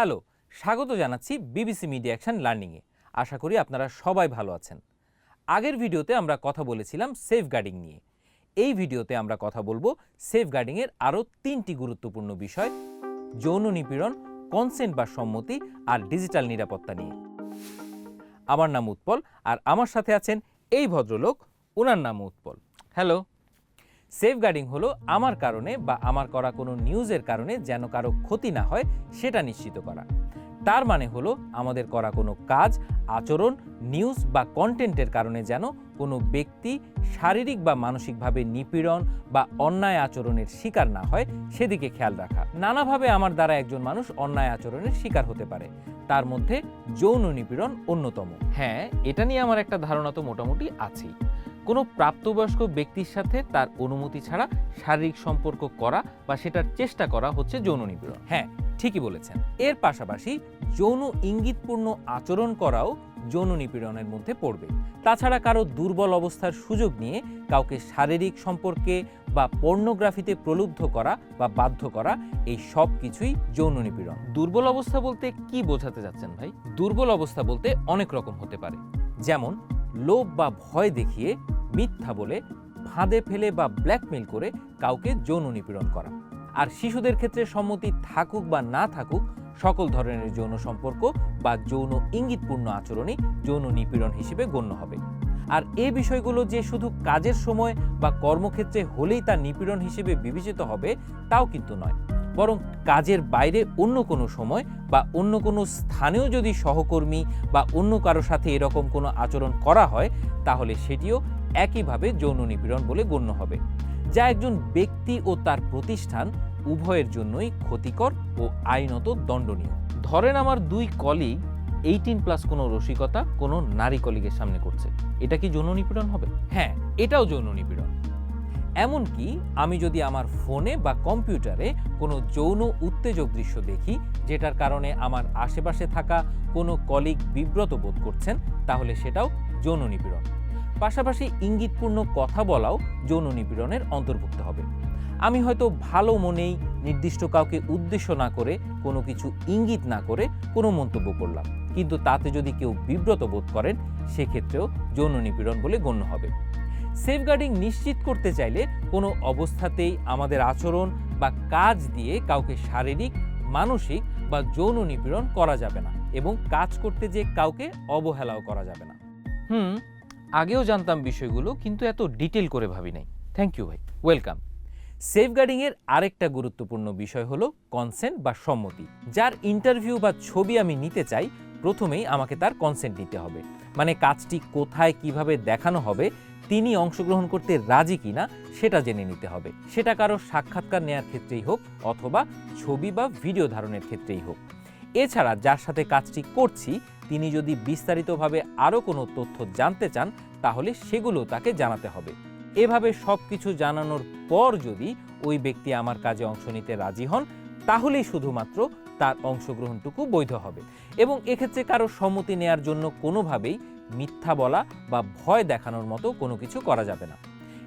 Hello, স্বাগত জানাচ্ছি BBC media action লার্নিংয়ে। আশা করি আপনারা সবাই ভালো আছেন। আগের ভিডিওতে আমরা কথা বলেছিলাম সেফগার্ডিং নিয়ে। এই ভিডিওতে আমরা কথা বলবো সেফগার্ডিংয়ের আরও 3টি গুরুত্বপূর্ণ বিষয়: যৌন নিপীড়ন, কনসেন্ট বা সম্মতি আর ডিজিটাল নিরাপত্তা নিয়ে। আমার নাম উৎপল, আর আমার সাথে আছেন এই ভদ্রলোক, ওনার নাম উৎপল। হ্যালো। সেফগার্ডিং হলো আমার কারণে বা আমার করা কোনো নিউজের কারণে যেন কারো ক্ষতি না হয় সেটা নিশ্চিত করা। তার মানে হলো আমাদের করা কোনো কাজ, আচরণ, নিউজ বা কন্টেন্টের কারণে যেন কোনো ব্যক্তি শারীরিক বা মানসিকভাবে নিপীড়ন বা অন্যায় আচরণের শিকার না হয় সেদিকে খেয়াল রাখা। নানাভাবে আমার দ্বারা একজন মানুষ অন্যায় আচরণের শিকার হতে পারে, তার মধ্যে যৌন নিপীড়ন অন্যতম। হ্যাঁ, এটা নিয়ে আমার একটা ধারণা তো মোটামুটি আছেই। কোনো প্রাপ্তবয়স্ক ব্যক্তির সাথে তার অনুমতি ছাড়া শারীরিক সম্পর্ক করা বা সেটার চেষ্টা করা হচ্ছে যৌন নিপীড়ন। হ্যাঁ, ঠিকই বলেছেন। এর পাশাপাশি যৌন ইঙ্গিতপূর্ণ আচরণ করাও যৌন নিপীড়নের মধ্যে পড়বে। তাছাড়া কারো দুর্বল অবস্থার সুযোগ নিয়ে কাউকে শারীরিক সম্পর্কে বা পর্নোগ্রাফিতে প্রলুব্ধ করা বা বাধ্য করা, এই সব কিছুই যৌন নিপীড়ন। দুর্বল অবস্থা বলতে কি বোঝাতে যাচ্ছেন ভাই? দুর্বল অবস্থা বলতে অনেক রকম হতে পারে, যেমন লোভ বা ভয় দেখিয়ে, মিথ্যা বলে, ফাঁদে ফেলে বা ব্ল্যাকমেইল করে কাউকে যৌন নিপীড়ন করা। আর শিশুদের ক্ষেত্রে সম্মতি থাকুক বা না থাকুক, সকল ধরনের যৌন সম্পর্ক বা যৌন ইঙ্গিতপূর্ণ আচরণই যৌন নিপীড়ন হিসেবে গণ্য হবে। আর এই বিষয়গুলো যে শুধু কাজের সময় বা কর্মক্ষেত্রে হলেই তা নিপীড়ন হিসেবে বিবেচিত হবে তাও কিন্তু নয়, বরং কাজের বাইরে অন্য কোনো সময় বা অন্য কোনো স্থানেও যদি সহকর্মী বা অন্য কারো সাথে এরকম কোনো আচরণ করা হয় তাহলে সেটিও একইভাবে যৌন নিপীড়ন বলে গণ্য হবে, যা একজন ব্যক্তি ও তার প্রতিষ্ঠান উভয়ের জন্যই ক্ষতিকর ও আইনত দণ্ডনীয়। ধরেন আমার 2 কলিগ 18+ কোনো রসিকতা কোনো নারী কলিগের সামনে করছে, এটা কি যৌন নিপীড়ন হবে? হ্যাঁ, এটাও যৌন নিপীড়ন। এমনকি আমি যদি আমার ফোনে বা কম্পিউটারে কোনো যৌন উত্তেজক দৃশ্য দেখি, যেটার কারণে আমার আশেপাশে থাকা কোনো কলিগ বিব্রত বোধ করছেন, তাহলে সেটাও যৌন নিপীড়ন। পাশাপাশি ইঙ্গিতপূর্ণ কথা বলাও যৌন নিপীড়নের অন্তর্ভুক্ত হবে। আমি হয়তো ভালো মনেই নির্দিষ্ট কাউকে উদ্দেশ্য না করে, কোনো কিছু ইঙ্গিত না করে কোনো মন্তব্য করলাম, কিন্তু তাতে যদি কেউ বিব্রত বোধ করেন সেক্ষেত্রেও যৌন নিপীড়ন বলে গণ্য হবে। সেফগার্ডিং নিশ্চিত করতে চাইলে কোনো অবস্থাতেই আমাদের আচরণ বা কাজ দিয়ে কাউকে শারীরিক, মানসিক বা যৌন নিপীড়ন করা যাবে না, এবং কাজ করতে যে কাউকে অবহেলাও করা যাবে না। আগেও জানতাম বিষয়গুলো, কিন্তু এত ডিটেল করে ভাবি নাই। থ্যাংক ইউ ভাই, ওয়েলকাম। সেফগার্ডিংয়ের আরেকটা গুরুত্বপূর্ণ বিষয় হলো কনসেন্ট বা সম্মতি। যার ইন্টারভিউ বা ছবি আমি নিতে চাই, প্রথমেই আমাকে তার কনসেন্ট নিতে হবে। মানে কাজটি কোথায় কিভাবে দেখানো হবে, তিনি অংশগ্রহণ করতে রাজি কিনা সেটা জেনে নিতে হবে। সেটা কারো সাক্ষাৎকার নেওয়ার ক্ষেত্রেই হোক অথবা ছবি বা ভিডিও ধারণের ক্ষেত্রেই হোক। এছাড়া যার সাথে কাজটি করছি তিনি যদি বিস্তারিতভাবে আরও কোনো তথ্য জানতে চান তাহলে সেগুলো তাকে জানাতে হবে। এভাবে সব কিছু জানানোর পর যদি ওই ব্যক্তি আমার কাজে অংশ নিতে রাজি হন তাহলেই শুধুমাত্র তার অংশগ্রহণটুকু বৈধ হবে, এবং এক্ষেত্রে কারো সম্মতি নেয়ার জন্য কোনোভাবেই মিথ্যা বলা বা ভয় দেখানোর মতো কোনো কিছু করা যাবে না।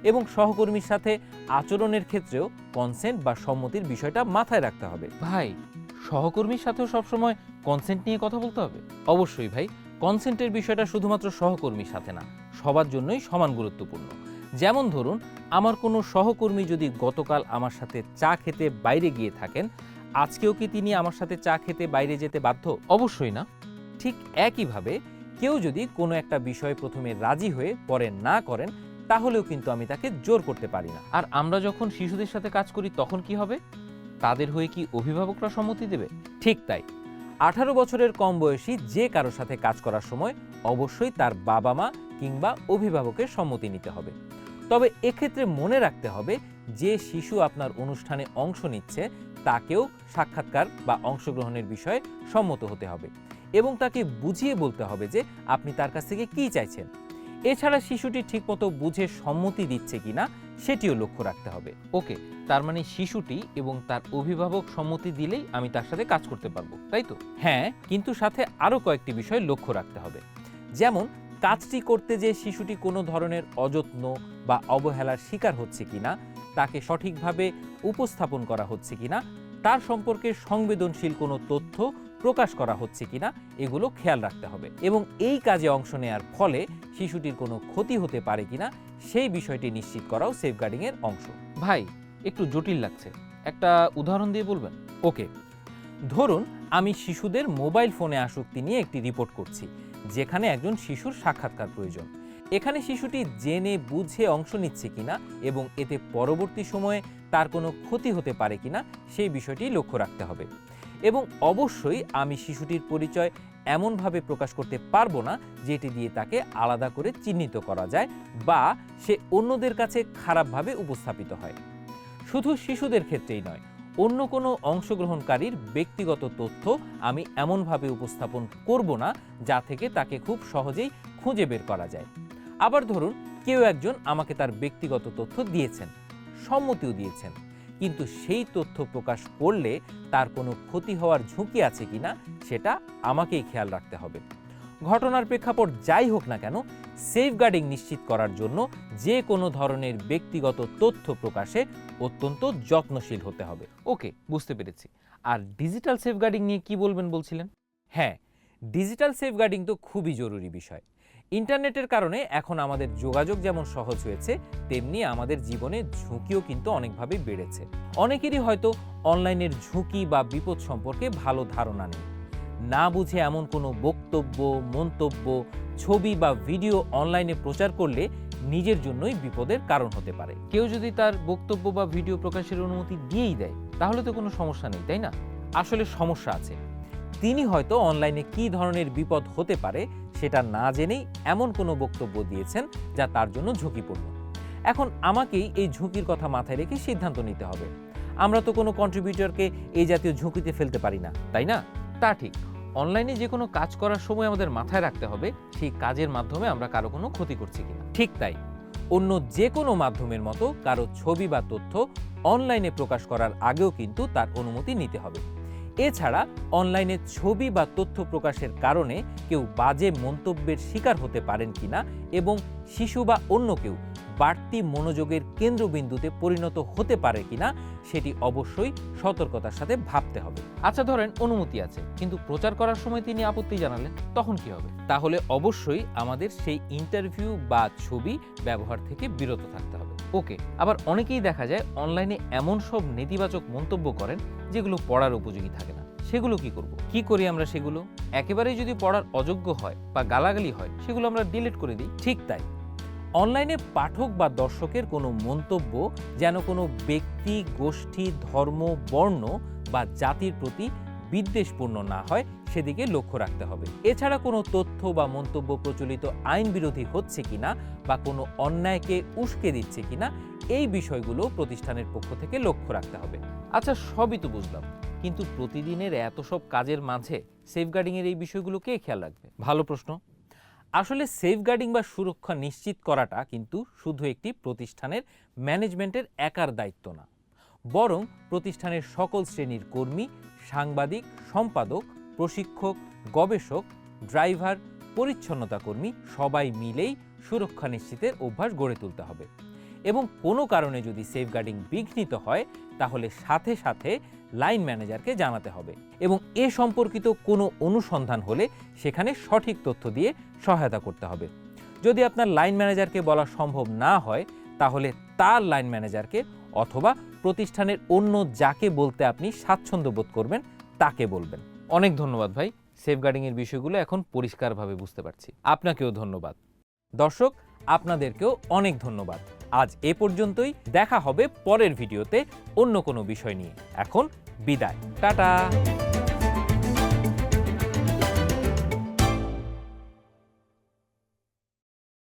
এবং সহকর্মীর সাথে আচরণের ক্ষেত্রেও কনসেন্ট বা সম্মতির বিষয়টা মাথায় রাখতে হবে। ভাই, সহকর্মীর সাথেও সবসময় কনসেন্ট নিয়ে কথা বলতে হবে? অবশ্যই ভাই, কনসেন্টের বিষয়টা শুধুমাত্র সহকর্মীর সাথে না, সবার জন্যই সমান গুরুত্বপূর্ণ। যেমন ধরুন, আমার কোনো সহকর্মী যদি গতকাল আমার সাথে চা খেতে বাইরে গিয়ে থাকেন, আজকেও কি তিনি আমার সাথে চা খেতে বাইরে যেতে বাধ্য? অবশ্যই না। ঠিক একইভাবে কেউ যদি কোনো একটা বিষয়ে প্রথমে রাজি হয়ে পরে না করেন তাহলেও কিন্তু আমি তাকে জোর করতে পারি না। আর আমরা যখন শিশুদের সাথে কাজ করি তখন কি হবে? তাদের হয়ে কি অভিভাবকরা সম্মতি দেবে? ঠিক তাই। 18 বছরের কম বয়সী যে কারো সাথে কাজ করার সময় অবশ্যই তার বাবা মা কিংবা অভিভাবকের সম্মতি নিতে হবে। তবে এক্ষেত্রে মনে রাখতে হবে যে শিশু আপনার অনুষ্ঠানে অংশ নিচ্ছে তাকেও সাক্ষাৎকার বা অংশগ্রহণের বিষয়ে সম্মত হতে হবে, এবং তাকে বুঝিয়ে বলতে হবে যে আপনি তার কাছ থেকে কী চাইছেন। এছাড়া শিশুটি ঠিকমতো বুঝে সম্মতি দিচ্ছে কিনা সেটিও লক্ষ্য রাখতে হবে। ওকে, তার মানে শিশুটি এবং তার অভিভাবক সম্মতি দিলেই আমি তার সাথে কাজ করতে পারবো, তাই তো? হ্যাঁ, কিন্তু সাথে আরও কয়েকটি বিষয় লক্ষ্য রাখতে হবে। যেমন কাজটি করতে যে শিশুটি কোনো ধরনের অযত্ন বা অবহেলার শিকার হচ্ছে কিনা, তাকে সঠিকভাবে উপস্থাপন করা হচ্ছে কিনা, তার সম্পর্কে সংবেদনশীল কোনো তথ্য প্রকাশ করা হচ্ছে কিনা এগুলো খেয়াল রাখতে হবে এবং এই কাজে অংশ নেওয়ার ফলে শিশুটির কোনো ক্ষতি হতে পারে কিনা সেই বিষয়টি নিশ্চিত করাও সেফগার্ডিংয়ের অংশ। ভাই, একটু জটিল লাগছে, একটা উদাহরণ দিয়ে বলবেন? ওকে, ধরুন আমি শিশুদের মোবাইল ফোনে আসক্তি নিয়ে একটি রিপোর্ট করছি, যেখানে একজন শিশুর সাক্ষাৎকার প্রয়োজন। এখানে শিশুটি জেনে বুঝে অংশ নিচ্ছে কিনা এবং এতে পরবর্তী সময়ে তার কোনো ক্ষতি হতে পারে কিনা সেই বিষয়টি লক্ষ্য রাখতে হবে। এবং অবশ্যই আমি শিশুটির পরিচয় এমনভাবে প্রকাশ করতে পারবো না যেটি দিয়ে তাকে আলাদা করে চিহ্নিত করা যায় বা সে অন্যদের কাছে খারাপভাবে উপস্থাপিত হয়। শুধু শিশুদের ক্ষেত্রেই নয়, অন্য কোনো অংশগ্রহণকারীর ব্যক্তিগত তথ্য আমি এমনভাবে উপস্থাপন করব না যা থেকে তাকে খুব সহজেই খুঁজে বের করা যায়। আবার ধরুন কেউ একজন আমাকে তার ব্যক্তিগত তথ্য দিয়েছেন, সম্মতিও দিয়েছেন, কিন্তু সেই তথ্য প্রকাশ করলে তার কোনো ক্ষতি হওয়ার ঝুঁকি আছে কিনা সেটা আমাকেই খেয়াল রাখতে হবে। ঘটনার প্রেক্ষাপট যাই হোক না কেন, সেফগার্ডিং নিশ্চিত করার জন্য যে কোনো ধরনের ব্যক্তিগত তথ্য প্রকাশে অত্যন্ত যত্নশীল হতে হবে। ওকে, বুঝতে পেরেছি। আর ডিজিটাল সেফগার্ডিং নিয়ে কি বলবেন বলছিলেন? হ্যাঁ, ডিজিটাল সেফগার্ডিং তো খুবই জরুরি বিষয়। ইন্টারনেটের কারণে এখন আমাদের যোগাযোগ যেমন সহজ হয়েছে, তেমনি আমাদের জীবনে ঝুঁকিও কিন্তু অনেকভাবে বেড়েছে। অনেকেরই হয়তো অনলাইনের ঝুঁকি বা বিপদ সম্পর্কে ভালো ধারণা নেই। না বুঝে এমন কোনো বক্তব্য, মন্তব্য, ছবি বা ভিডিও অনলাইনে প্রচার করলে নিজের জন্যই বিপদের কারণ হতে পারে। কেউ যদি তার বক্তব্য বা ভিডিও প্রকাশের অনুমতি দিয়েই দেয়, তাহলে তো কোনো সমস্যা নেই, তাই না? আসলে সমস্যা আছে। তিনি হয়তো অনলাইনে কী ধরনের বিপদ হতে পারে সেটা না জেনেই এমন কোনো বক্তব্য দিয়েছেন যা তার জন্য ঝুঁকিপূর্ণ। এখন আমাকেই এই ঝুঁকির কথা মাথায় রেখে সিদ্ধান্ত নিতে হবে। আমরা তো কোনো কন্ট্রিবিউটরকে এই জাতীয় ঝুঁকিতে ফেলতে পারি না, তাই না? তা ঠিক। অনলাইনে যে কোনো কাজ করার সময় আমাদের মাথায় রাখতে হবে সেই কাজের মাধ্যমে আমরা কারো কোনো ক্ষতি করছি কিনা। ঠিক তাই, অন্য যে কোনো মাধ্যমের মতো কারো ছবি বা তথ্য অনলাইনে প্রকাশ করার আগেও কিন্তু তার অনুমতি নিতে হবে। এছাড়া অনলাইনে ছবি বা তথ্য প্রকাশের কারণে কেউ বাজে মন্তব্যের শিকার হতে পারেন কিনা এবং শিশু বা অন্য কেউ বাড়তি মনোযোগের কেন্দ্রবিন্দুতে পরিণত হতে পারে কিনা সেটি অবশ্যই সতর্কতার সাথে ভাবতে হবে। আচ্ছা, ধরেন অনুমতি আছে কিন্তু প্রচার করার সময় তিনি আপত্তি জানালেন, তখন কি হবে? তাহলে অবশ্যই আমাদের সেই ইন্টারভিউ বা ছবি ব্যবহার থেকে বিরত থাকতে হবে। ওকে, আবার অনেকেই দেখা যায় অনলাইনে এমন সব নেতিবাচক মন্তব্য করেন যেগুলো পড়ার উপযোগী থাকে না। সেগুলো কি করব? কি করি আমরা সেগুলো? একেবারেই যদি পড়ার অযোগ্য হয় বা গালাগালি হয়, সেগুলো আমরা ডিলিট করে দিই। ঠিক তাই, অনলাইনে পাঠক বা দর্শকের কোনো মন্তব্য যেন কোনো ব্যক্তি, গোষ্ঠী, ধর্ম, বর্ণ বা জাতির প্রতি বিদ্বেষপূর্ণ না হয় সেদিকে লক্ষ্য রাখতে হবে। এছাড়া কোনো তথ্য বা মন্তব্য প্রচলিত আইন বিরোধী হচ্ছে কিনা বা কোনো অন্যায়কে উস্কে দিচ্ছে কিনা এই বিষয়গুলো প্রতিষ্ঠানের পক্ষ থেকে লক্ষ্য রাখতে হবে। আচ্ছা, সবই তো বুঝলাম, কিন্তু প্রতিদিনের এত সব কাজের মাঝে সেফগার্ডিংয়ের এই বিষয়গুলো কে খেয়াল রাখবে? ভালো প্রশ্ন। আসলে সেফগার্ডিং বা সুরক্ষা নিশ্চিত করাটা কিন্তু শুধু একটি প্রতিষ্ঠানের ম্যানেজমেন্টের একার দায়িত্ব না, বরং প্রতিষ্ঠানের সকল শ্রেণীর কর্মী, সাংবাদিক, সম্পাদক, প্রশিক্ষক, গবেষক, ড্রাইভার, পরিচ্ছন্নতা কর্মী সবাই মিলেই সুরক্ষা নিশ্চিতের অভ্যাস গড়ে তুলতে হবে। এবং কোনো কারণে যদি সেফগার্ডিং বিঘ্নিত হয় তাহলে সাথে সাথে লাইন ম্যানেজারকে জানাতে হবে এবং এ সম্পর্কিত কোনো অনুসন্ধান হলে সেখানে সঠিক তথ্য দিয়ে সহায়তা করতে হবে। যদি আপনার লাইন ম্যানেজারকে বলা সম্ভব না হয় তাহলে তার লাইন ম্যানেজারকে অথবা প্রতিষ্ঠানের অন্য যাকে বলতে আপনি স্বাচ্ছন্দ্য বোধ করবেন তাকে বলবেন। অনেক ধন্যবাদ ভাই, সেফগার্ডিংয়ের বিষয়গুলো এখন পরিষ্কারভাবে বুঝতে পারছি। আপনাকেও ধন্যবাদ। দর্শক, আপনাদেরকেও অনেক ধন্যবাদ। আজ এ পর্যন্তই। দেখা হবে পরের ভিডিওতে অন্য কোনো বিষয় নিয়ে। এখন বিদায়, টাটা।